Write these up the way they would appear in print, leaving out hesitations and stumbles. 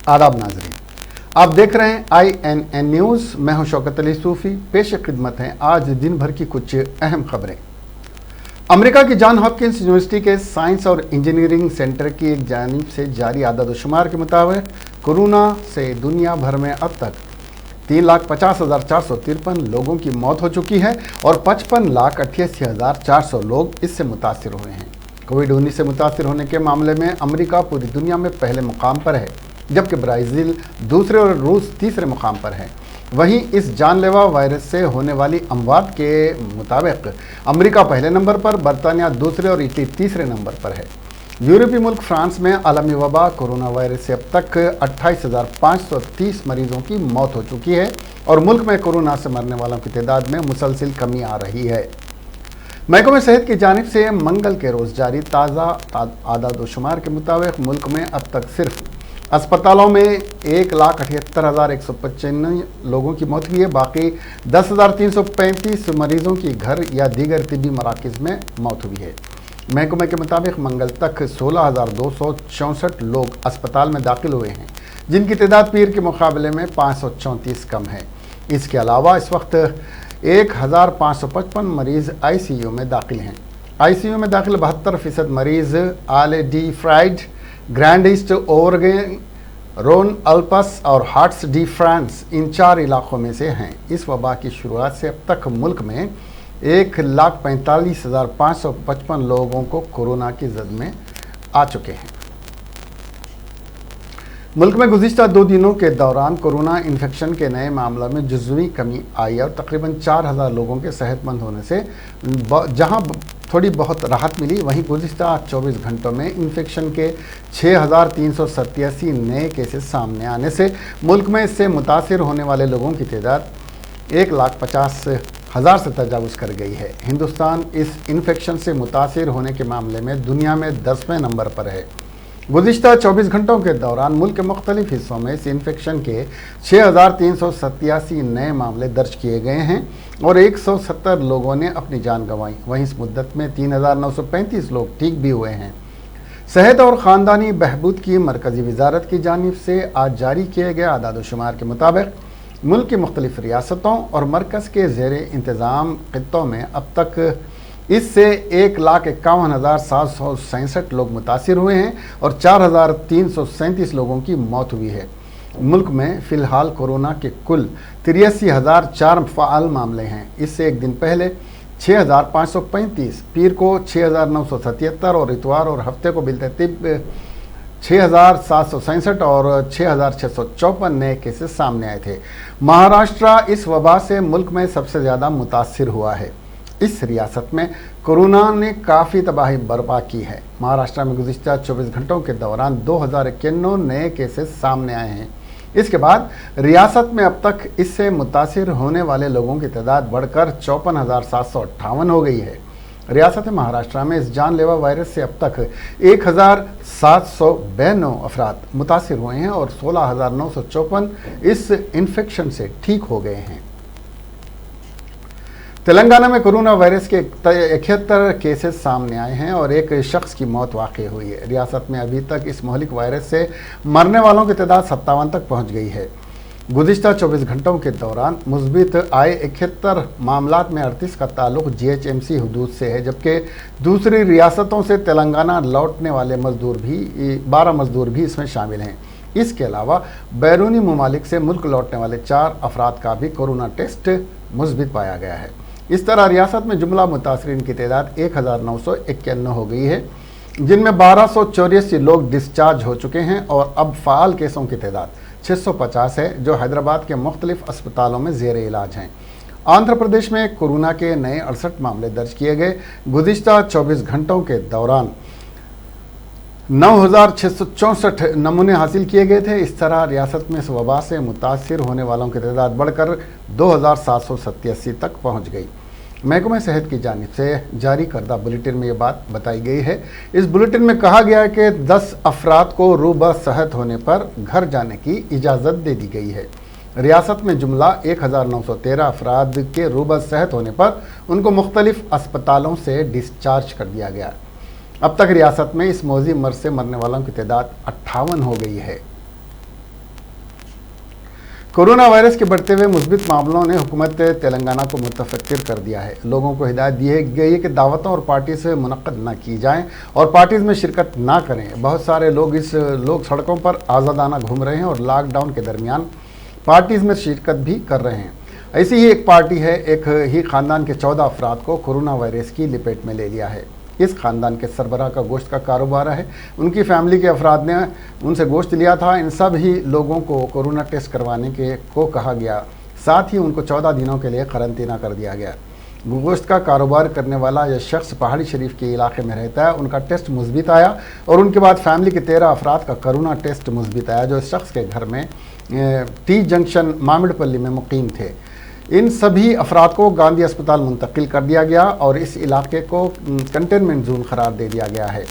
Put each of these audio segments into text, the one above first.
आदाब नाजरीन, आप देख रहे हैं INN न्यूज़। मैं हूं शौकत अली सूफ़ी। पेश खिदमत हैं आज दिन भर की कुछ अहम खबरें। अमेरिका की जॉन हॉपकिंस यूनिवर्सिटी के साइंस और इंजीनियरिंग सेंटर की एक जानिब से जारी आदाद-ओ-शुमार के मुताबिक कोरोना से दुनिया भर में अब तक 3,50,453 लोगों की मौत हो चुकी है और 55,88,400 लोग इससे मुतासिर हुए हैं। कोविड-19 से मुतासिर होने के मामले में अमेरिका पूरी दुनिया में पहले मुकाम पर है, जबकि ब्राज़ील दूसरे और रूस तीसरे मुकाम पर है। वहीं इस जानलेवा वायरस से होने वाली अमवात के मुताबिक अमेरिका पहले नंबर पर, बरतानिया दूसरे और इटली तीसरे नंबर पर है। यूरोपीय मुल्क फ्रांस में आलमी वबा कोरोना वायरस से अब तक 28,530 मरीजों की मौत हो चुकी है और मुल्क में कोरोना से मरने वालों की तादाद में मुसलसिल कमी आ रही है। महकमे सेहत की जानिब से मंगल के रोज़ जारी ताज़ा आदाद-ओ-शुमार के मुताबिक मुल्क में अब तक सिर्फ अस्पतालों में 1,78,195 लोगों की मौत हुई है। बाकी 10,335 मरीजों की घर या दीगर तिब्बी मराकज़ में मौत हुई है। महकमे के मुताबिक मंगल तक 16,264 लोग अस्पताल में दाखिल हुए हैं, जिनकी तादाद पीर के मुकाबले में 534 कम है। इसके अलावा इस वक्त 1,555 मरीज़ ICU में दाखिल हैं। ICU में दाखिल 72% मरीज़ आले डी फ्राइड, Grand Est Auvergne, Rhone Alpes और हार्ट्स डी फ्रांस इन 4 इलाकों में से हैं। इस वबा की शुरुआत से अब तक मुल्क में 1,45,555 लोगों को कोरोना की जद में आ चुके हैं। मुल्क में गुज़िश्ता 2 दिनों के दौरान कोरोना इन्फेक्शन के नए मामलों में जुज़वी कमी आई और तकरीबन 4,000 लोगों के सेहतमंद होने से जहां थोड़ी बहुत राहत मिली, वहीं गुज़िश्ता 24 घंटों में इन्फेक्शन के 6,387 नए केसेस सामने आने से मुल्क में इससे मुतासिर होने वाले लोगों की तादाद 1,50,000 से तजावुज़ कर गई है। हिंदुस्तान इस इन्फेक्शन से मुतासिर होने के मामले में दुनिया में 10वें नंबर पर है। गुज़िश्ता 24 घंटों के दौरान मुल्क के मुख्तलिफ हिस्सों में इस इन्फेक्शन के 6,387 नए मामले दर्ज किए गए हैं और 170 लोगों ने अपनी जान गंवाई। वहीं इस मुद्दत में 3,935 लोग ठीक भी हुए हैं। सेहत और ख़ानदानी बहबूद की मरकज़ी वजारत की जानिब से आज जारी किए गए आदाद-ओ-शुमार के मुताबिक मुल्क की मुख्तलिफ रियासतों और मरकज़ के ज़ेर इंतज़ाम खित्तों में अब तक इससे 1,51,767 लोग मुतासिर हुए हैं और 4,337 लोगों की मौत हुई है। मुल्क में फ़िलहाल कोरोना के कुल 83,004 फ़ाल मामले हैं। इससे एक दिन पहले 6,535, पीर को 6,977 और इतवार और हफ्ते को बिलतरतीब 6,767 और 6,654 नए केसेस सामने आए थे। महाराष्ट्र इस वबा से मुल्क में सबसे ज़्यादा मुतासिर हुआ है। इस रियासत में कोरोना ने काफ़ी तबाही बर्पा की है। महाराष्ट्र में गुज़िश्ता 24 घंटों के दौरान 2,091 नए केसेस सामने आए हैं। इसके बाद रियासत में अब तक इससे मुतासिर होने वाले लोगों की तादाद बढ़कर 54,758 हो गई है। रियासत महाराष्ट्र में इस जानलेवा वायरस से अब तक 1,792 अफराद मुतासिर हुए हैं और 16,954 इस इन्फेक्शन से ठीक हो गए हैं। तेलंगाना में कोरोना वायरस के 71 केसेस सामने आए हैं और एक शख्स की मौत वाक़ई हुई है। रियासत में अभी तक इस मोहलिक वायरस से मरने वालों की तादाद 57 तक पहुंच गई है। गुज़िश्ता 24 घंटों के दौरान मुस्बित आए 71 मामलात में 38 का ताल्लुक GHMC हदूद से है, जबकि दूसरी रियासतों से तेलंगाना लौटने वाले 12 मजदूर भी इसमें शामिल हैं। इसके अलावा बैरूनी ममालिक से मुल्क लौटने वाले 4 अफराद का भी कोरोना टेस्ट मुस्बित पाया गया है। इस तरह रियासत में जुमला मुतासरीन की तादाद 1,951 हो गई है, जिनमें 1,284 लोग डिस्चार्ज हो चुके हैं और अब फ़ाल केसों की तादाद 650 है, जो हैदराबाद के मुख्तलिफ अस्पतालों में ज़ेर इलाज हैं। आंध्र प्रदेश में कोरोना के नए 68 मामले दर्ज किए गए। गुज़िश्ता 24 घंटों के दौरान 9,664 नमूने हासिल किए गए थे। इस तरह रियासत में इस वबा से मुतासिर होने वालों की तादाद बढ़कर 2,787 तक पहुंच गई। महकमे सेहत की जानिब से जारी करदा बुलेटिन में ये बात बताई गई है। इस बुलेटिन में कहा गया है कि 10 अफराद को रूबा सेहत होने पर घर जाने की इजाज़त दे दी गई है। रियासत में जुमला 1,913 अफराद के रूबा सेहत होने पर उनको मुख्तलिफ अस्पतालों से डिस्चार्ज कर दिया गया। अब तक रियासत में इस मौजी मर्ज से मरने वालों की तादाद 58 हो गई है। कोरोना वायरस के बढ़ते हुए मुस्बित मामलों ने हुकूमत तेलंगाना को मुतफक्किर कर दिया है। लोगों को हिदायत दी गई है कि दावतों और पार्टी से मुनक़्क़द न की जाएं और पार्टीज़ में शिरकत ना करें। बहुत सारे लोग सड़कों पर आज़ादाना घूम रहे हैं और लॉकडाउन के दरमियान पार्टीज़ में शिरकत भी कर रहे हैं। ऐसी ही एक पार्टी है, एक ही ख़ानदान के 14 अफराद को कोरोना वायरस की लपेट में ले लिया है। इस ख़ानदान के सरबराह का गोश्त का कारोबार है। उनकी फैमिली के अफराद ने उनसे गोश्त लिया था। इन सब ही लोगों को कोरोना टेस्ट करवाने को कहा गया, साथ ही उनको 14 दिनों के लिए करंतना कर दिया गया। गोश्त का कारोबार करने वाला यह शख्स पहाड़ी शरीफ के इलाके में रहता है। उनका टेस्ट मुस्बित आया और उनके बाद फैमिली के 13 अफराद का कोरोना टेस्ट मुस्बित आया, जो इस शख्स के घर में टी जंक्शन मामिड़पल्ली में मुकीम थे। इन सभी अफराद को गांधी अस्पताल मुंतकिल कर दिया गया और इस इलाके को कंटेनमेंट जोन करार दे दिया गया है।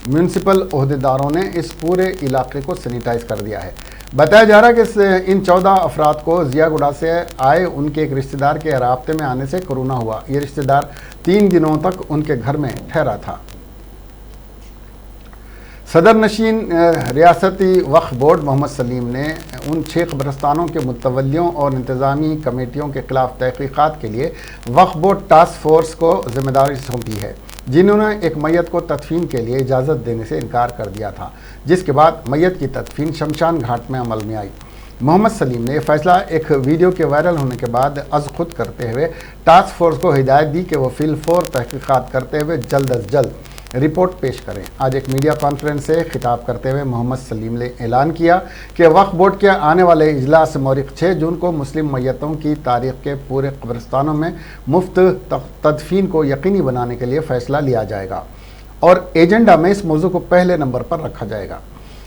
म्यूनसिपल ओहदेदारों ने इस पूरे इलाके को सैनिटाइज कर दिया है। बताया जा रहा है कि इन 14 अफराद को जियागुड़ा से आए उनके एक रिश्तेदार के राब्ते में आने से कोरोना हुआ। ये रिश्तेदार 3 दिनों तक उनके घर में ठहरा था। सदर नशीन रियासती वक्फ बोर्ड मोहम्मद सलीम ने उन 6 कब्रस्तानों के मुतवल्लियों और इंतज़ामी कमेटियों के खिलाफ तहक़ीक़ात के लिए वक्फ बोर्ड टास्क फोर्स को जिम्मेदारी सौंपी है, जिन्होंने एक मैयत को तदफीन के लिए इजाज़त देने से इनकार कर दिया था, जिसके बाद मैयत की तदफीन शमशान घाट में अमल में आई। मोहम्मद सलीम ने यह फैसला एक वीडियो के वायरल होने के बाद अज़ खुद करते हुए टास्क फोर्स को हिदायत दी कि वह फिलफौर तहक़ीक़ात करते हुए जल्द अज जल्द रिपोर्ट पेश करें। आज एक मीडिया कॉन्फ्रेंस से खिताब करते हुए मोहम्मद सलीम ने ऐलान किया कि वक्फ बोर्ड के आने वाले इजलास मौरिक 6 जून को मुस्लिम मैयतों की तारीख के पूरे कब्रिस्तानों में मुफ्त तदफीन को यकीनी बनाने के लिए फ़ैसला लिया जाएगा और एजेंडा में इस मौजू को पहले नंबर पर रखा जाएगा।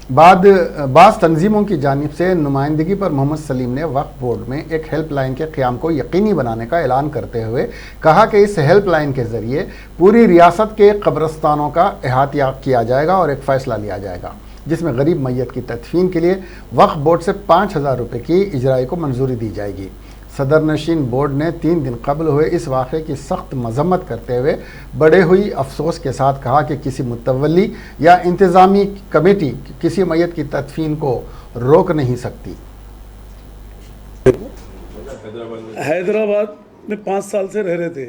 बाज़ तंजीमों की जानिब से नुमाइंदगी पर मोहम्मद सलीम ने वक्फ बोर्ड में एक हेल्पलाइन के क़याम को यकीनी बनाने का ऐलान करते हुए कहा कि इस हेल्पलाइन के ज़रिए पूरी रियासत के कब्रिस्तानों का अहाता किया जाएगा और एक फ़ैसला लिया जाएगा, जिसमें गरीब मैयत की तदफीन के लिए वक्फ बोर्ड से 5,000 रुपये की इजराई को मंजूरी दी जाएगी। सदर नशीन बोर्ड ने 3 दिन कबल हुए इस वाक़े की सख्त मजम्मत करते हुए बड़े हुई अफसोस के साथ कहा कि किसी मुतवल्ली या इंतज़ामी कमेटी किसी मैयत की तदफीन को रोक नहीं सकती। हैदराबाद में 5 साल से रह रहे थे।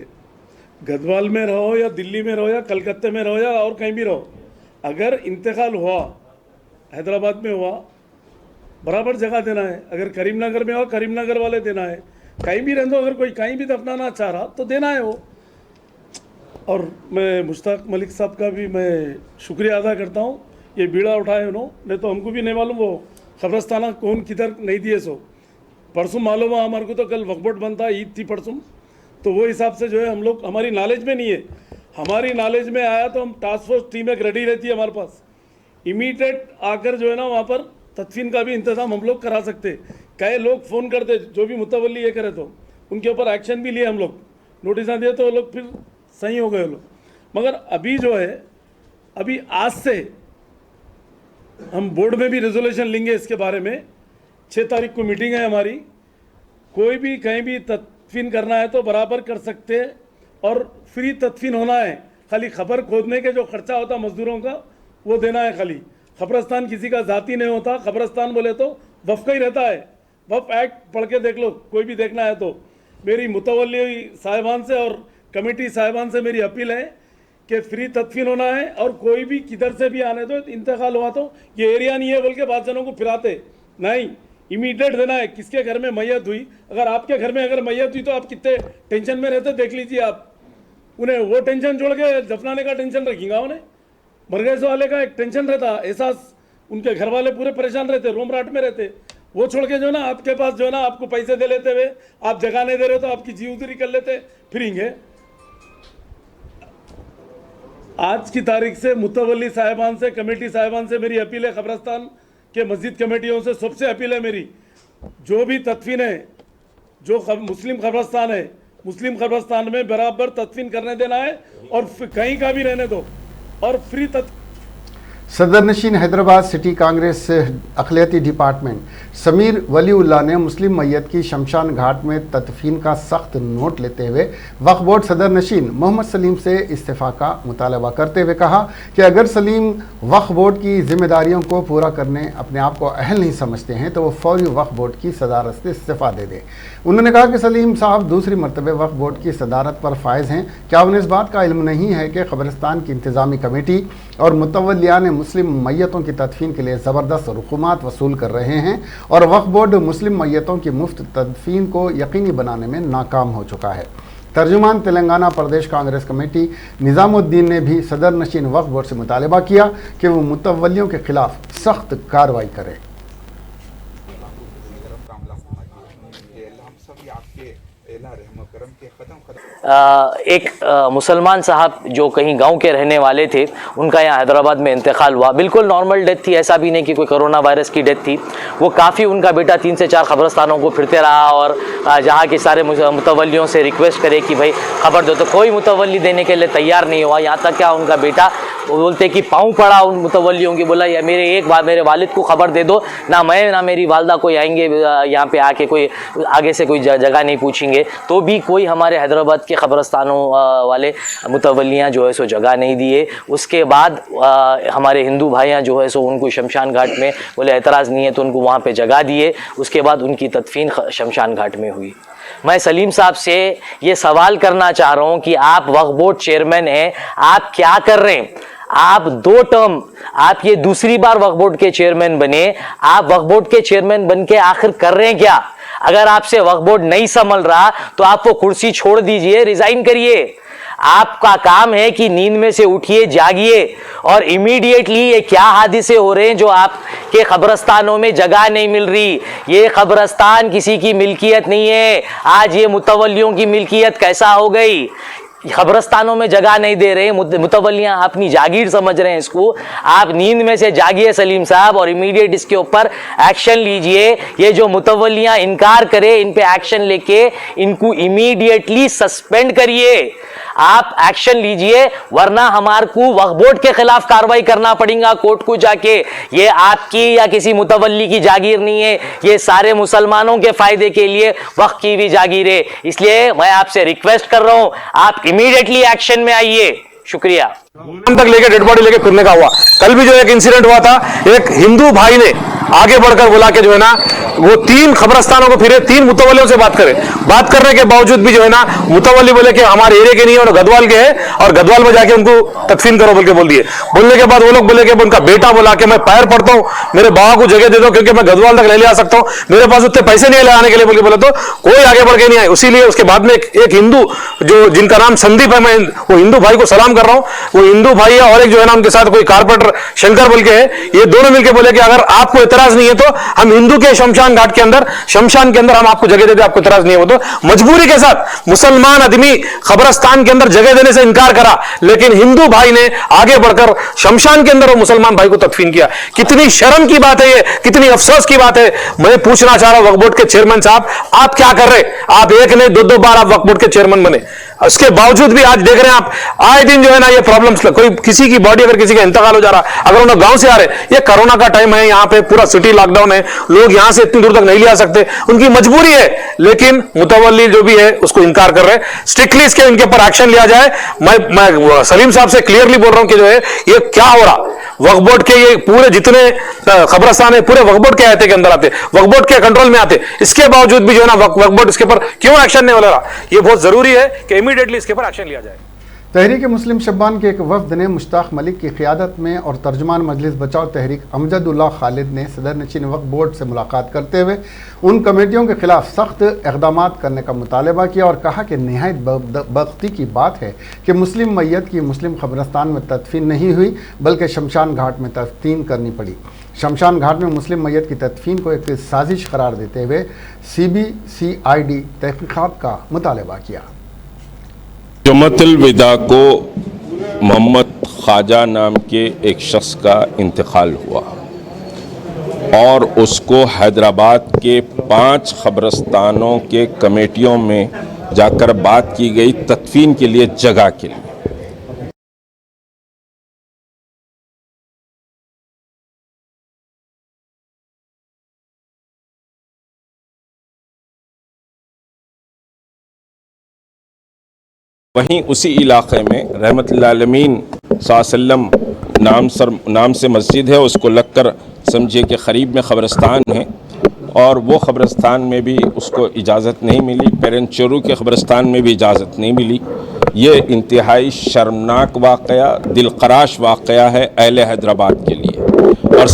गदवाल में रहो या दिल्ली में रहो या कलकत्ते में रहो या और कहीं भी रहो, अगर इंतकाल हुआ हैदराबाद में हुआ, बराबर जगह देना है। अगर करीमनगर में हो, करीमनगर वाले देना है। कहीं भी रहने दो, अगर कोई कहीं भी दफनाना चाह रहा तो देना है वो। और मैं मुश्ताक मलिक साहब का भी मैं शुक्रिया अदा करता हूँ, ये बीड़ा उठाए उन्होंने, नहीं तो हमको भी नहीं मालूम वो खबरस्ताना कौन किधर नहीं दिए। सो परसों मालूम है हमारे को, तो कल वक्फ बोर्ड बनता, ईद थी परसों, तो वो हिसाब से जो है हम लोग, हमारी नॉलेज में नहीं है। हमारी नॉलेज में आया तो हम टास्क फोर्स टीम एक रेडी रहती है हमारे पास, इमीडिएट आकर जो है ना वहाँ पर तदफीन का भी इंतज़ाम हम लोग करा सकते। कई लोग फ़ोन करते, जो भी मुतवल्ली ये करे तो उनके ऊपर एक्शन भी लिए हम लोग, नोटिस दिए तो वो लोग फिर सही हो गए लोग। मगर अभी जो है, अभी आज से हम बोर्ड में भी रेजोल्यूशन लेंगे इसके बारे में। 6 तारीख को मीटिंग है हमारी। कोई भी कहीं भी तदफीन करना है तो बराबर कर सकते हैं और फ्री तदफीन होना है। खाली खबर खोदने के जो खर्चा होता मजदूरों का वो देना है खाली। खबरस्तान किसी का ज़ाती नहीं होता। खबरस्तान बोले तो वफ़ का ही रहता है। वफ़ एक्ट पढ़ के देख लो, कोई भी देखना है तो। मेरी मुतवल्ली साहिबान से और कमेटी साहिबान से मेरी अपील है कि फ्री तदफीन होना है और कोई भी किधर से भी आने दो। इंतकाल हुआ तो ये एरिया नहीं है बोल के बाद जनों को फिराते नहीं, इमीडिएट देना है। किसके घर में मैयत हुई, अगर आपके घर में अगर मैयत हुई तो आप कितने टेंशन में रहते देख लीजिए आप। उन्हें वो टेंशन छोड़ के दफनाने का टेंशन रखेगा। उन्हें मरगैस वाले का एक टेंशन रहता, एहसास, उनके घर वाले पूरे परेशान रहते, रोम राट में रहते। वो छोड़ के जो ना आपके पास जो ना आपको पैसे दे लेते हुए आप जगह नहीं दे रहे तो आपकी जीवदरी कर लेते फिरेंगे। आज की तारीख से मुतवल्ली साहिबान से, कमेटी साहिबान से मेरी अपील है, खबरस्तान के मस्जिद कमेटियों से सबसे अपील है मेरी, जो भी तदफीन है, जो मुस्लिम खबरस्तान है, मुस्लिम खबरस्तान में बराबर तदफीन करने देना है और कहीं का भी रहने दो और फ्री सदर नशीन हैदराबाद सिटी कांग्रेस अखिलती डिपार्टमेंट समीर वलीउल्लाह ने मुस्लिम मैयत की शमशान घाट में तदफीन का सख्त नोट लेते हुए वक्फ बोर्ड सदर नशीन मोहम्मद सलीम से इस्तीफ़ा का मुतालबा करते हुए कहा कि अगर सलीम वक्फ बोर्ड की जिम्मेदारियों को पूरा करने अपने आप को अहल नहीं समझते हैं तो वो फौरी वक्फ बोर्ड की सदारत से इस्तीफ़ा दे दें। उन्होंने कहा कि सलीम साहब दूसरी मरतबे वक्फ बोर्ड की सदारत पर फायज हैं। क्या उन्हें इस बात का इल्म नहीं है कि कब्रिस्तान की इंतज़ामी कमेटी और मुतवल्लियान मुस्लिम मैयतों की तदफीन के लिए ज़बरदस्त रकूमात वसूल कर रहे हैं और वक्फ बोर्ड मुस्लिम मैयतों की मुफ्त तदफीन को यकीनी बनाने में नाकाम हो चुका है। तर्जुमान तेलंगाना प्रदेश कांग्रेस कमेटी निज़ामुद्दीन ने भी सदर नशीन वक्फ बोर्ड से मुतालबा किया कि वो मुतवल्लियों के खिलाफ सख्त कार्रवाई करे। एक मुसलमान साहब जो कहीं गांव के रहने वाले थे, उनका यहाँ हैदराबाद में इंतकाल हुआ। बिल्कुल नॉर्मल डेथ थी, ऐसा भी नहीं कि कोई कोरोना वायरस की डेथ थी। वो काफ़ी, उनका बेटा 3 से 4 खबरस्तानों को फिरते रहा और जहाँ के सारे मुतवल्लियों से रिक्वेस्ट करे कि भाई खबर दो, तो कोई मुतवल्ली देने के लिए तैयार नहीं हुआ। यहाँ तक क्या उनका बेटा बोलते कि पाँव पड़ा उन मुतवल्लियों की, बोला या मेरे वालिद को खबर दे दो, ना मैं ना मेरी वालदा कोई आएंगे यहाँ पे आके कोई आगे से कोई जगह नहीं पूछेंगे। तो भी कोई हमारे हैदराबाद के खबरस्तानों वाले मुतवल्लियाँ जो है सो जगह नहीं दिए। उसके बाद हमारे हिंदू भाइयाँ जो है सो उनको शमशान घाट में बोले एतराज़ नहीं है तो उनको वहाँ पे जगह दिए। उसके बाद उनकी तदफीन शमशान घाट में हुई। मैं सलीम साहब से ये सवाल करना चाह रहा हूँ कि आप वक्फ बोर्ड चेयरमैन हैं, आप क्या कर रहे हैं? आप 2 टर्म, आप ये दूसरी बार वक्फ बोर्ड के चेयरमैन बने, आप वक्फ बोर्ड के चेयरमैन बन के आखिर कर रहे हैं क्या? अगर आपसे वक्फ बोर्ड नहीं संभल रहा तो आप वो कुर्सी छोड़ दीजिए, रिजाइन करिए। आपका काम है कि नींद में से उठिए, जागिए और इमीडिएटली ये क्या हादिसे हो रहे हैं जो आपके कब्रस्तानों में जगह नहीं मिल रही। ये कब्रस्तान किसी की मिल्कियत नहीं है, आज ये मुतवल्लियों की मिल्कियत कैसा हो गई। कब्रस्तानों में जगह नहीं दे रहे, मुतवल्लियां अपनी जागीर समझ रहे हैं इसको। आप नींद में से जागिए सलीम साहब और इमीडिएट इसके ऊपर एक्शन लीजिए। ये जो मुतवल्लियां इनकार करे, इन पे एक्शन लेके इनको इमीडिएटली सस्पेंड करिए। आप एक्शन लीजिए, वरना हमारे को वक्फ बोर्ड के खिलाफ कार्रवाई करना पड़ेगा कोर्ट को जाके। ये आपकी या किसी मुतवल्ली की जागीर नहीं है, ये सारे मुसलमानों के फायदे के लिए वक्फ की भी जागीर है। इसलिए मैं आपसे रिक्वेस्ट कर रहा हूं, आप इमीडिएटली एक्शन में आइए। शुक्रिया। तक लेके डेड बॉडी लेके फिरने का हुआ। कल भी जो एक इंसिडेंट हुआ था, एक हिंदू भाई ने आगे बढ़कर बोला कि जो है ना वो 3 खबरस्तानों को फिरे, 3 मुतवल्लियों से बात करने के बावजूद भी जो है ना मुतवल्ली बोले कि हमारे एरिया के नहीं है और गदवाल के हैं, और गदवाल में जाके उनको तदफीन करो बोल के बोल दिए। बोलने के बाद वो लोग बोले कि उनका बेटा बोला कि मैं पैर पड़ता हूं, मेरे बाबा को जगह दे दो क्योंकि मैं गदवाल तक ले आ सकता हूं, मेरे पास उतने पैसे नहीं है लगाने के लिए बोल के बोले। तो कोई आगे बढ़ के नहीं आए। इसीलिए उसके बाद में एक हिंदू जो जिनका नाम संदीप है, मैं वो हिंदू भाई को सलाम कर रहा हूं, वो हिंदू भाई है और एक जो है ना उनके साथ कोई कारपेंटर शंकर बोल के है, ये दोनों मिलकर बोले कि अगर आपको इतराज नहीं है तो हम हिंदू के शमशान घाट के अंदर, शमशान के अंदर हम आपको जगह दे दे, आपको इतराज नहीं है। वो तो मजबूरी के साथ मुसलमान आदमी खबरस्तान के अंदर जगह देने से इनकार करा, लेकिन हिंदू भाई ने आगे बढ़कर शमशान के अंदर वो मुसलमान भाई को तदफीन किया। कितनी शर्म की बात है ये, कितनी अफसोस की बात है। मैं पूछना चाह रहा हूं वक्फ बोर्ड के चेयरमैन साहब, आप क्या कर रहे? आप एक नहीं 2 बार आप वक्फ बोर्ड के चेयरमैन बने, उसके बावजूद भी आज देख रहे हैं आप आए दिन जो है ना ये प्रॉब्लम्स, कोई किसी की बॉडी, अगर किसी का इंतकाल हो जा रहा, अगर उन्हें गांव से आ रहे, ये कोरोना का टाइम है, यहाँ पे पूरा सिटी लॉकडाउन है, लोग यहां से इतनी दूर तक नहीं ले आ सकते, उनकी मजबूरी है, लेकिन मुतवल्ली जो भी है उसको इनकार कर रहे हैं। स्ट्रिक्टली इसके इनके ऊपर एक्शन लिया जाए। मैं सलीम साहब से क्लियरली बोल रहा हूं कि जो है ये क्या हो रहा, वक्फ बोर्ड के ये पूरे जितने खबरस्तान है पूरे वक्फ बोर्ड के आयते के अंदर आते, वक्फ बोर्ड के कंट्रोल में आते, इसके बावजूद भी जो है ना वक्फ बोर्ड इसके ऊपर क्यों एक्शन नहीं हो रहा? ये बहुत जरूरी है कि इमीडिएटली इसके ऊपर एक्शन लिया जाए। तहरीक मुस्लिम शब्बान के एक वफ्द ने मुश्ताक मलिक की क़ियादत में और तर्जुमान मजलिस बचाओ तहरीक अमजदुल्लाह खालिद ने सदर नशीन वक्फ बोर्ड से मुलाकात करते हुए उन कमेटियों के खिलाफ सख्त इक़दाम करने का मुतालबा किया और कहा कि नहायत बख्ती की बात है कि मुस्लिम मैयत की मुस्लिम खबरस्तान में तदफीन नहीं हुई बल्कि शमशान घाट में तदफीन करनी पड़ी। शमशान घाट में मुस्लिम मैयत की तदफीन को एक साजिश करार देते हुए CBCID तहक़ीक़ात का मुतालबा किया। जमातुल विदा को मोहम्मद ख्वाजा नाम के एक शख्स का इंतकाल हुआ और उसको हैदराबाद के 5 खबरस्तानों के कमेटियों में जाकर बात की गई तदफीन के लिए जगह के लिए। वहीं उसी इलाक़े में रहमतुल्लिल आलमीन सल्लम नाम से मस्जिद है, उसको लगकर समझिए कि क़रीब में क़ब्रिस्तान है और वो क़ब्रिस्तान में भी उसको इजाज़त नहीं मिली, पेरेंचोरू के क़ब्रिस्तान में भी इजाज़त नहीं मिली। ये इंतहाई शर्मनाक वाक़या, दिलखराश वाक़या है अहले हैदराबाद के लिए। और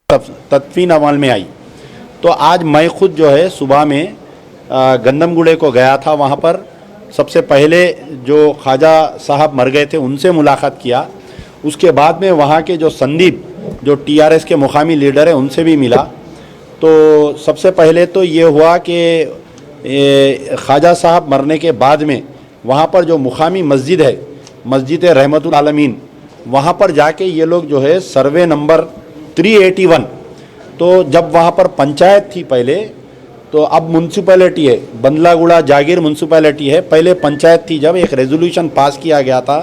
तदफीन अमल में आई तो आज मैं खुद जो है सुबह में गंदमगुड़े को गया था। वहाँ पर सबसे पहले जो ख्वाजा साहब मर गए थे उनसे मुलाकात किया। उसके बाद में वहाँ के जो संदीप जो टीआरएस के मुकामी लीडर है उनसे भी मिला। तो सबसे पहले तो ये हुआ कि ख्वाजा साहब मरने के बाद में वहाँ पर जो मुकामी मस्जिद है, मस्जिद रहमतुल आलमीन, वहाँ पर जाके ये लोग जो है सर्वे नंबर 381, तो जब वहाँ पर पंचायत थी पहले, तो अब म्यूनसिपैलिटी है, बंदलागुड़ा जागीर म्यूनसिपैलिटी है, पहले पंचायत थी। जब एक रेजोल्यूशन पास किया गया था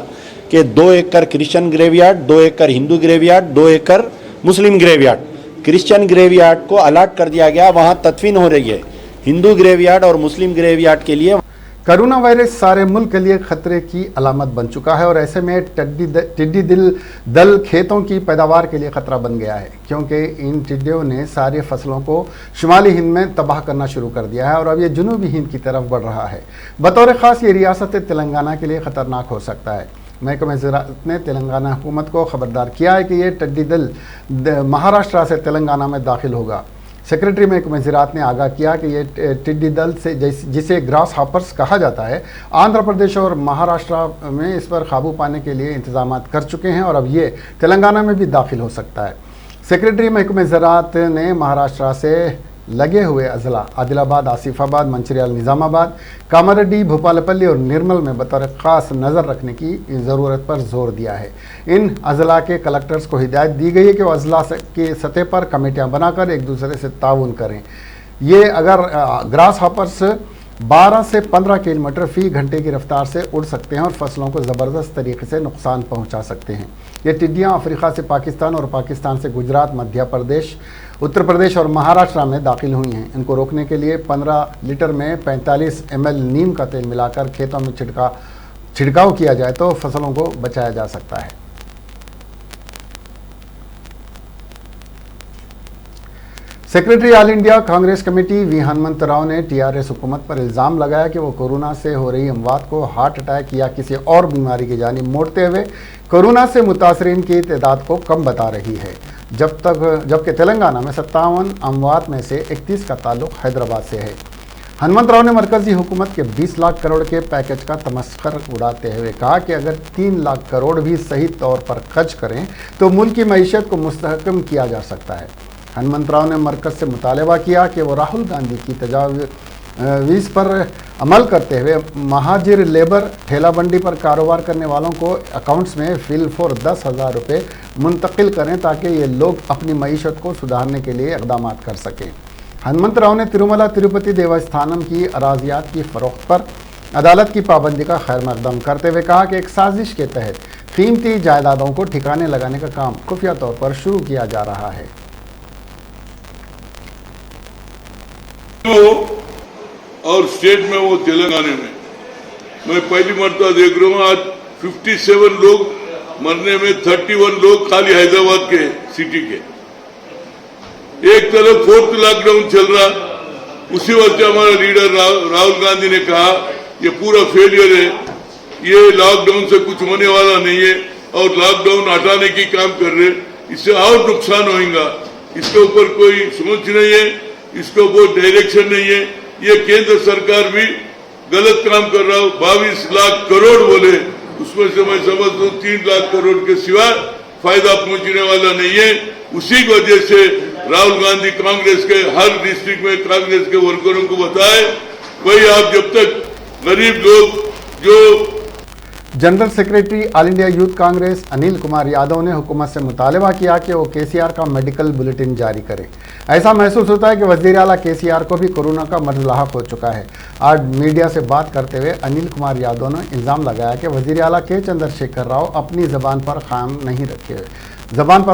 कि 2 एकड़ क्रिश्चियन ग्रेवयार्ड, 2 एकड़ हिंदू ग्रेवयार्ड, 2 एकड़ मुस्लिम ग्रेवयार्ड, क्रिश्चियन ग्रेवयार्ड को अलॉट कर दिया गया। वहाँ तदफीन हो रही है। हिंदू ग्रेवयार्ड और मुस्लिम ग्रेवयार्ड के लिए कोरोना वायरस सारे मुल्क के लिए खतरे की अलामत बन चुका है और ऐसे में टिड्डी दल खेतों की पैदावार के लिए खतरा बन गया है, क्योंकि इन टिड्डियों ने सारी फसलों को शुमाली हिंद में तबाह करना शुरू कर दिया है और अब ये जनूबी हिंद की तरफ बढ़ रहा है। बतौर ख़ास ये रियासत तेलंगाना के लिए ख़तरनाक हो सकता है। महकमे ज़राअत ने तेलंगाना हुकूमत को ख़बरदार किया है कि ये टिड्डी दल महाराष्ट्र से तेलंगाना में दाखिल होगा। सेक्रेटरी महकमे ज़राअत ने आगाह किया कि ये टिड्डी दल से जिसे ग्रास हॉपर्स कहा जाता है, आंध्र प्रदेश और महाराष्ट्र में इस पर काबू पाने के लिए इंतजाम कर चुके हैं और अब ये तेलंगाना में भी दाखिल हो सकता है। सेक्रेटरी महकमे ज़राअत ने महाराष्ट्र से लगे हुए अजला आदिलाबाद, आसिफाबाद, मंचिर्याल, निज़ामाबाद, कामारेड्डी, भोपालपल्ली और निर्मल में बतौर ख़ास नज़र रखने की ज़रूरत पर जोर दिया है। इन अजला के कलेक्टर्स को हिदायत दी गई है कि वो अजला के सतह पर कमेटियां बनाकर एक दूसरे से ताउन करें। ये अगर ग्रास हॉपर्स 12 से 15 किलोमीटर फ़ी घंटे की रफ्तार से उड़ सकते हैं और फसलों को ज़बरदस्त तरीके से नुकसान पहुंचा सकते हैं। ये टिड्डियाँ अफ्रीका से पाकिस्तान और पाकिस्तान से गुजरात, मध्य प्रदेश, उत्तर प्रदेश और महाराष्ट्र में दाखिल हुई हैं। इनको रोकने के लिए 15 लीटर में 45 ml नीम का तेल मिलाकर खेतों में छिड़काव किया जाए तो फसलों को बचाया जा सकता है। Secretary all India Congress committee V Hanumantha Rao ने टीआरएस हुकूमत पर इल्ज़ाम लगाया कि वो कोरोना से हो रही अमवात को हार्ट अटैक या किसी और बीमारी की जानिब मोड़ते हुए कोरोना से मुतासरीन की तादाद को कम बता रही है, जबकि तेलंगाना में 57 अमवात में से 31 का ताल्लुक हैदराबाद से है। हनुमंत राव ने मरकजी हुकूमत के 20 लाख करोड़ के पैकेज का तमस्खर उड़ाते हुए कहा कि अगर 3 लाख करोड़ भी सही तौर पर खर्च करें तो मुल्क की मईशत को मुस्तहकम किया जा सकता है। हनुमंत राव ने मरकज़ से मुतालबा किया कि वो राहुल गांधी की तजावीज़ पर अमल करते हुए महाजिर लेबर ठेला बंडी पर कारोबार करने वालों को अकाउंट्स में फिलफोर 10,000 रुपये मुंतकिल करें ताकि ये लोग अपनी मईशत को सुधारने के लिए इक़दाम कर सकें। हनुमंत राव ने तिरुमला तिरुपति देवस्थानम की अराजियात की फ़रोख्त पर अदालत की पाबंदी का खैर मकदम करते हुए कहा कि एक साजिश के तहत कीमती जायदादों को ठिकाने लगाने का काम खुफिया तौर पर शुरू किया जा रहा है। और स्टेट में वो तेलंगाना में मैं पहली मरतबा देख रहा हूँ। आज 57 लोग मरने में 31 लोग खाली हैदराबाद के सिटी के। एक तरफ 4th लॉकडाउन चल रहा, उसी वक्त हमारा लीडर राहुल गांधी ने कहा ये पूरा फेलियर है, ये लॉकडाउन से कुछ होने वाला नहीं है और लॉकडाउन हटाने की काम कर रहे, इससे और नुकसान होगा। इसके ऊपर कोई सोच नहीं है, इसके ऊपर डायरेक्शन नहीं है। ये केंद्र सरकार भी गलत काम कर रहा हो। 22 लाख करोड़ बोले, उसमें से मैं समझता हूँ 3 लाख करोड़ के सिवा फायदा पहुंचने वाला नहीं है। उसी की वजह से राहुल गांधी कांग्रेस के हर डिस्ट्रिक्ट में कांग्रेस के वर्करों को बताए भाई आप जब तक गरीब लोग जो general secretary all India youth Congress Anil Kumar Yadav ने हुकूमत से मुतालबा किया कि वो केसीआर का मेडिकल बुलेटिन जारी करे। ऐसा महसूस होता है कि वज़ीर आला केसीआर को भी कोरोना का मर्ज लाहक हो चुका है। आज मीडिया से बात करते हुए अनिल कुमार यादव ने इल्ज़ाम लगाया कि वज़ीर आला के चंद्रशेखर राव अपनी ज़बान पर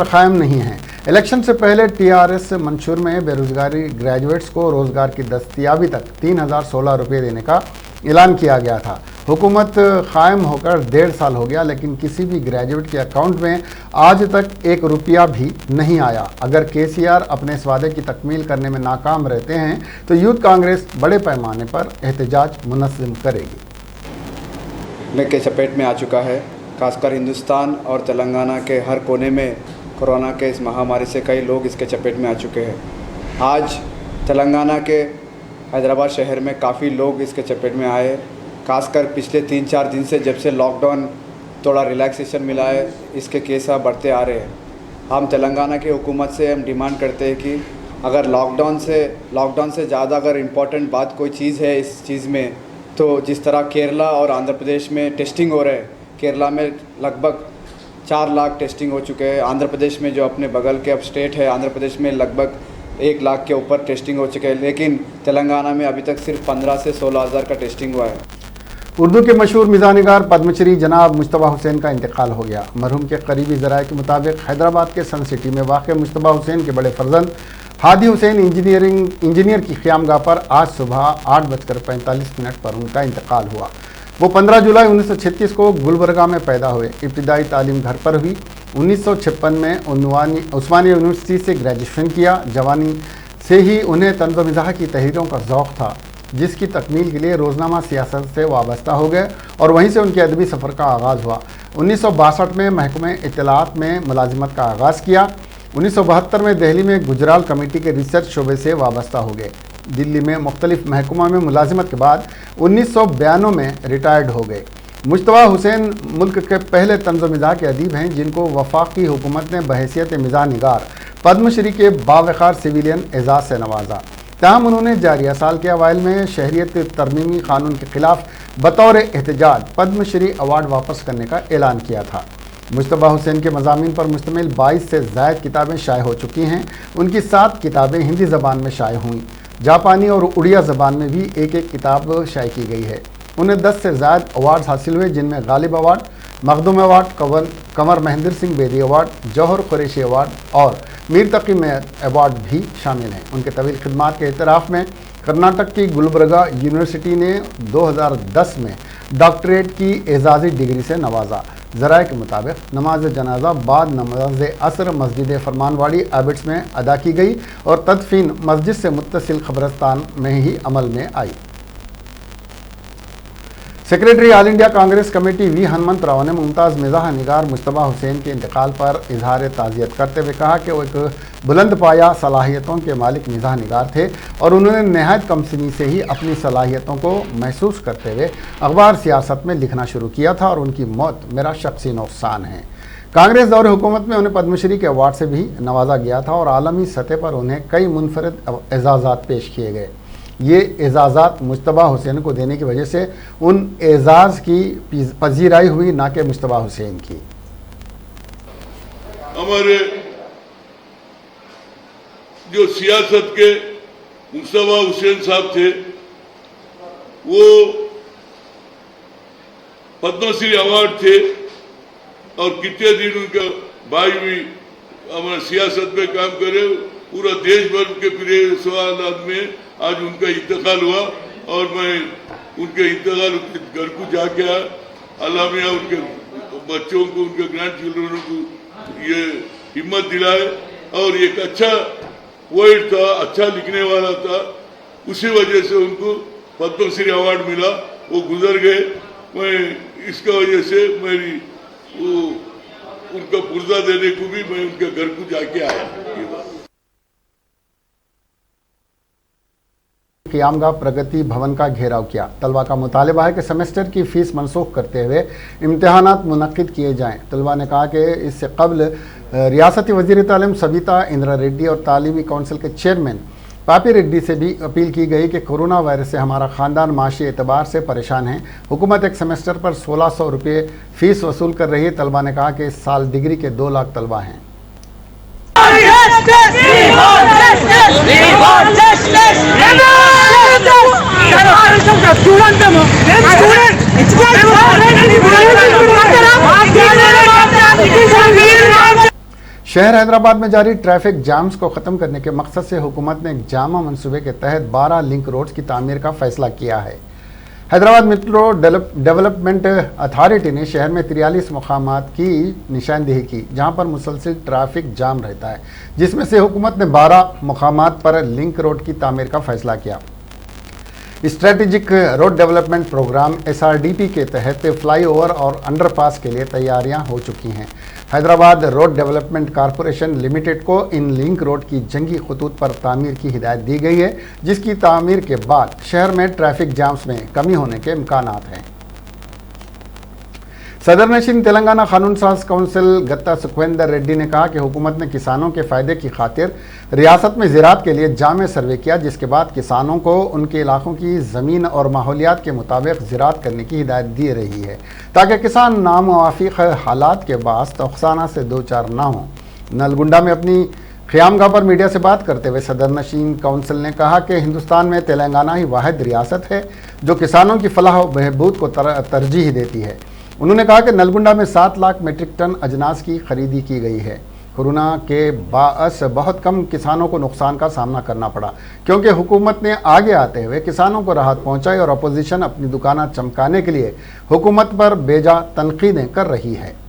कायम नहीं हैं। इलेक्शन से पहले टीआरएस मंशूर में बेरोजगारी ग्रेजुएट्स को रोज़गार की दस्तयाबी तक 3,016 रुपये देने का ऐलान किया गया था। हुकूमत कायम होकर 1.5 साल हो गया, लेकिन किसी भी ग्रेजुएट के अकाउंट में आज तक 1 रुपया भी नहीं आया। अगर केसीआर अपने इस वादे की तकमील करने में नाकाम रहते हैं तो यूथ कांग्रेस बड़े पैमाने पर एहतजाज मुनज़्ज़म करेगी। में के चपेट में आ चुका है। खासकर हिंदुस्तान और तेलंगाना के हर कोने में कोरोना के इस महामारी से कई लोग इसके चपेट में आ चुके हैं। आज तेलंगाना के हैदराबाद शहर में काफ़ी लोग इसके चपेट में आए। खासकर पिछले 3-4 दिन से जब से लॉकडाउन थोड़ा रिलैक्सेशन मिला है, इसके केस अब बढ़ते आ रहे हैं। हम तेलंगाना की हुकूमत से हम डिमांड करते हैं कि अगर लॉकडाउन से ज़्यादा अगर इम्पॉर्टेंट बात कोई चीज़ है इस चीज़ में, तो जिस तरह केरला और आंध्र प्रदेश में टेस्टिंग हो रहे हैं, केरला में लगभग 4 लाख टेस्टिंग हो चुके हैं। आंध्र प्रदेश में जो अपने बगल के अब स्टेट है, आंध्र प्रदेश में लगभग 1 लाख के ऊपर टेस्टिंग हो चुके हैं, लेकिन तेलंगाना में अभी तक सिर्फ 15 से 16 हज़ार का टेस्टिंग हुआ है। उर्दू के मशहूर मिज़ाह-निगार पद्मश्री जनाब मुश्तबा हुसैन का इंतकाल हो गया। मरहूम के करीबी ज़राए के मुताबिक हैदराबाद के सन सिटी में वाक़ मुश्तबा हुसैन के बड़े फर्जंद हादी हुसैन इंजीनियर की क़यामगाह पर आज सुबह 8:45 पर उनका इंतकाल हुआ। वो 15 जुलाई 1936 को गुलबर्गा में पैदा हुए। इब्तिदाई तालीम घर पर हुई। 1956 में उस्मानिया यूनिवर्सिटी से ग्रेजुएशन किया। जवानी से ही उन्हें तंज़ व मिज़ाह की तहरीरों का ज़ौक़ था, जिसकी तकमील के लिए रोज़नामा सियासत से वाबस्ता हो गए और वहीं से उनके अदबी सफ़र का आगाज़ हुआ। 1962 में महकमे इत्तलात में मुलाजिमत का आगाज़ किया। 1972 में दिल्ली में गुजराल कमेटी के रिसर्च शोबे से वाबस्ता हो गए। दिल्ली में मुख्तलिफ महकमा में मुलाजिमत के बाद 1992 में रिटायर्ड हो गए। मुश्तबा हुसैन मुल्क के पहले तंज़ मिज़ाह के अदीब हैं जिनको वफाकी हुकूमत ने बहैसियत मिज़ाह-निगार पद्मश्री के बावक़ार सिविलियन एजाज़ से नवाजा। ताहम उन्होंने जारिया साल के अवाइल में शहरियत तरमीमी कानून के ख़िलाफ़ बतौर एहतजाज पद्मश्री अवार्ड वापस करने का ऐलान किया था। मुश्तबा हुसैन के मज़ामीन पर मुश्तमिल 22 से ज़ायद किताबें शाये हो चुकी हैं। उनकी 7 किताबें हिंदी ज़बान में शाये हुई। जापानी और उड़िया ज़बान में भी एक किताब शाये की गई है। उन्हें 10 से ज़ायद अवार्ड हासिल हुए, जिनमें Ghalib award, Makhdoom award, Kanwar Mahendra Singh Bedi award, Jauhar Qureshi award और मीर तकी मेहर अवार्ड भी शामिल हैं। उनके तवील खिदमात के एतराफ़ में कर्नाटक की गुलबर्गा यूनिवर्सिटी ने 2010 में डॉक्टरेट की एजाज़ी डिग्री से नवाजा। ज़राए के मुताबिक नमाज जनाजा बाद नमाज असर मस्जिद फरमानवाड़ी एबिट्स में अदा की गई और तदफीन मस्जिद से मुत्तसिल कब्रिस्तान में ही अमल में आई। Secretary all India Congress committee V Hanumantha Rao ने मुमताज़ मिज़ाह-निगार मुश्तबा हुसैन के इंतकाल पर इजहार ताज़ियत करते हुए कहा कि वो एक बुलंद पाया सलाहियतों के मालिक मिज़ाह-निगार थे और उन्होंने नहायत कमसिनी से ही अपनी सलाहियतों को महसूस करते हुए अखबार सियासत में लिखना शुरू किया था और उनकी मौत मेरा शख्सी नुकसान है। कांग्रेस दौर हुकूमत में उन्हें पद्मश्री के अवार्ड से भी नवाजा गया था और आलमी सतह पर उन्हें कई मुनफरद एजाज़ात पेश किए गए। ये एजाज़ात मुश्तबा हुसैन को देने की वजह से उन एजाज़ की पजीराई हुई, ना कि मुश्तबा हुसैन की। हमारे जो सियासत के मुश्तबा हुसैन साहब थे, वो पद्मश्री अवार्ड थे और कितने दिन उनका भाई भी हमारे सियासत में काम करे। पूरा देश भर के प्रिय सवाल में आज उनका इंतकाल हुआ और मैं उनके इंतकाल घर को जाके अल्लाह मियाँ उनके बच्चों को, उनके ग्रैंड चिल्ड्रनों को ये हिम्मत दिलाए। और एक अच्छा पोएट था, अच्छा लिखने वाला था, उसी वजह से उनको पद्मश्री अवार्ड मिला। वो गुजर गए। मैं इसका वजह से मेरी वो उनका पुर्जा देने को भी मैं उनके घर को जाके आया। ये बात क़यामगाह प्रगति भवन का घेराव किया। तलबा का मुतालबा है कि सेमेस्टर की फ़ीस मनसूख करते हुए इम्तहानात मुनक्किद किए जाएँ। तलबा ने कहा कि इससे कबल रियासती वज़ीर तालीम सविता इंदिरा रेड्डी और तालीमी काउंसिल के चेयरमैन पापी रेड्डी से भी अपील की गई कि कोरोना वायरस से हमारा ख़ानदान माशी एतबार से परेशान है। हुकूमत एक सेमेस्टर पर 1600 रुपये फ़ीस वसूल कर रही है। तलबा ने कहा कि इस साल डिग्री के 2 लाख तलबा हैं। शहर हैदराबाद में जारी ट्रैफिक जाम्स को ख़त्म करने के मकसद से हुकूमत ने एक जामा मंसूबे के तहत 12 लिंक रोड्स की तामीर का फ़ैसला किया है। हैदराबाद मेट्रो डेवलपमेंट अथॉरिटी ने शहर में 43 मुकामात की निशानदेही की जहां पर मुसलसल ट्रैफिक जाम रहता है, जिसमें से हुकूमत ने 12 मुकामात पर लिंक रोड की तामीर का फैसला किया। Strategic road development programme SRDP के तहत फ्लाईओवर और अंडरपास के लिए तैयारियां हो चुकी हैं। Hyderabad road development corporation limited को इन लिंक रोड की जंगी खतूत पर तामीर की हिदायत दी गई है, जिसकी तामीर के बाद शहर में ट्रैफिक जाम्स में कमी होने के इम्कानात हैं। सदर नशीन तेलंगाना कानून साज काउंसिल गत्ता सुखविंदर रेड्डी ने कहा कि हुकूमत ने किसानों के फ़ायदे की खातिर रियासत में ज़राअत के लिए जामे सर्वे किया, जिसके बाद किसानों को उनके इलाकों की ज़मीन और माहौलियात के मुताबिक ज़राअत करने की हिदायत दी रही है, ताकि किसान नामुवाफिक हालात के बास तोखसाना से दो चार ना हों। नलगुंडा में अपनी क़यामगाह पर मीडिया से बात करते हुए सदर नशीन काउंसिल ने कहा कि हिंदुस्तान में तेलंगाना ही वाहिद रियासत है जो किसानों की फलाह व बहबूद को तरजीह देती है। उन्होंने कहा कि नलगुंडा में 7 लाख मीट्रिक टन अजनास की खरीदी की गई है। कोरोना के बाअस बहुत कम किसानों को नुकसान का सामना करना पड़ा, क्योंकि हुकूमत ने आगे आते हुए किसानों को राहत पहुंचाई और अपोजिशन अपनी दुकानें चमकाने के लिए हुकूमत पर बेजा तनकीदें कर रही है।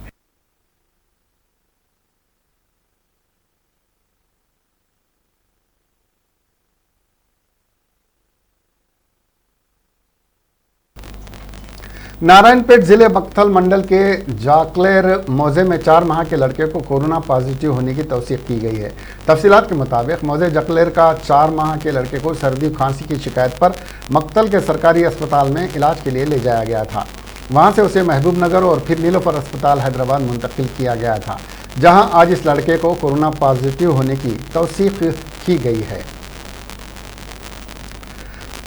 नारायणपेट जिले मक्थल मंडल के जाकलेर मौजे में 4 माह के लड़के को कोरोना पॉजिटिव होने की तौसीक की गई है। तफसीलात के मुताबिक मौजे जकलेर का 4 माह के लड़के को सर्दी खांसी की शिकायत पर मक्तल के सरकारी अस्पताल में इलाज के लिए ले जाया गया था। वहां से उसे महबूब नगर और फिर नीलोफर अस्पताल हैदराबाद मुंतकिल किया गया था, जहां आज इस लड़के को कोरोना पॉजिटिव होने की तौसीक की गई है।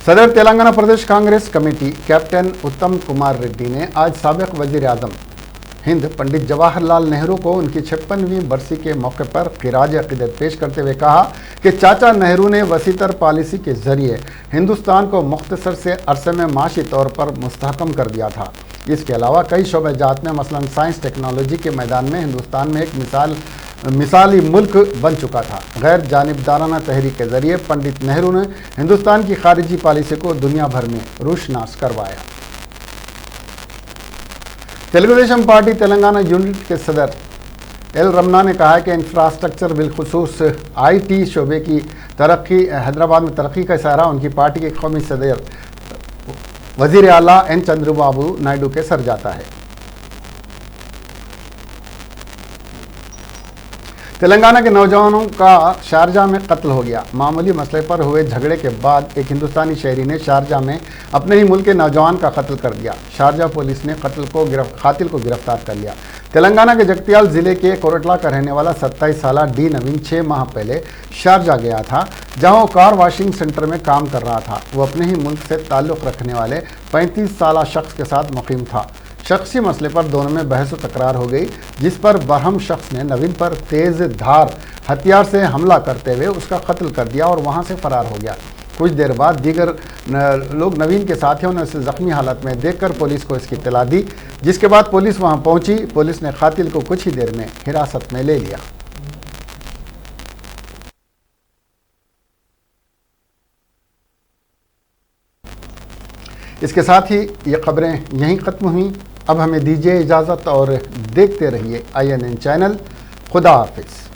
सदर तेलंगाना प्रदेश कांग्रेस कमेटी कैप्टन उत्तम कुमार रेड्डी ने आज साबिक वजीर आजम हिंद पंडित जवाहरलाल नेहरू को उनकी 56वीं बरसी के मौके पर खिराज अकीदत पेश करते हुए कहा कि चाचा नेहरू ने वसीतर पॉलिसी के जरिए हिंदुस्तान को मुख्तसर से अरसे में माशी तौर पर मुस्तहकम कर दिया था। इसके अलावा कई शोबे जात में मसलन साइंस टेक्नोलॉजी के मैदान में हिंदुस्तान में एक मिसाली मुल्क बन चुका था। गैर जानिबदाराना तहरीक के जरिए पंडित नेहरू ने हिंदुस्तान की खारिजी पॉलिसी को दुनिया भर में रोशनास करवाया। तेलुगु देशम पार्टी तेलंगाना यूनिट के सदर एल रमना ने कहा है कि इंफ्रास्ट्रक्चर बिलखुसूस IT शोबे की तरक्की हैदराबाद में तरक्की का इशारा उनकी पार्टी के कौमी सदर वजीर आला N चंद्रबाबू नायडू के सर जाता है। तेलंगाना के नौजवानों का शारजा में कत्ल हो गया। मामूली मसले पर हुए झगड़े के बाद एक हिंदुस्तानी शहरी ने शारजा में अपने ही मुल्क के नौजवान का कत्ल कर दिया। शारजा पुलिस ने कातिल को गिरफ्तार कर लिया। तेलंगाना के जगतियाल जिले के कोरटला का रहने वाला 27 साला डी नवीन 6 माह पहले शारजा गया था, जहां वो कार वॉशिंग सेंटर में काम कर रहा था। वो अपने ही मुल्क से ताल्लुक़ रखने वाले 35 साला शख्स के साथ मुकीम था। शख्सी मसले पर दोनों में बहस व तकरार हो गई, जिस पर बरहम शख्स ने नवीन पर तेज़ धार हथियार से हमला करते हुए उसका कत्ल कर दिया और वहां से फरार हो गया। कुछ देर बाद दीगर लोग नवीन के साथियों ने उसे ज़ख्मी हालत में देखकर पुलिस को इसकी इत्तला दी, जिसके बाद पुलिस वहां पहुंची। पुलिस ने कातिल को कुछ ही देर में हिरासत में ले लिया। इसके साथ ही ये खबरें यहीं ख़त्म हुई। अब हमें दीजिए इजाज़त और देखते रहिए INN चैनल। खुदा हाफिज़।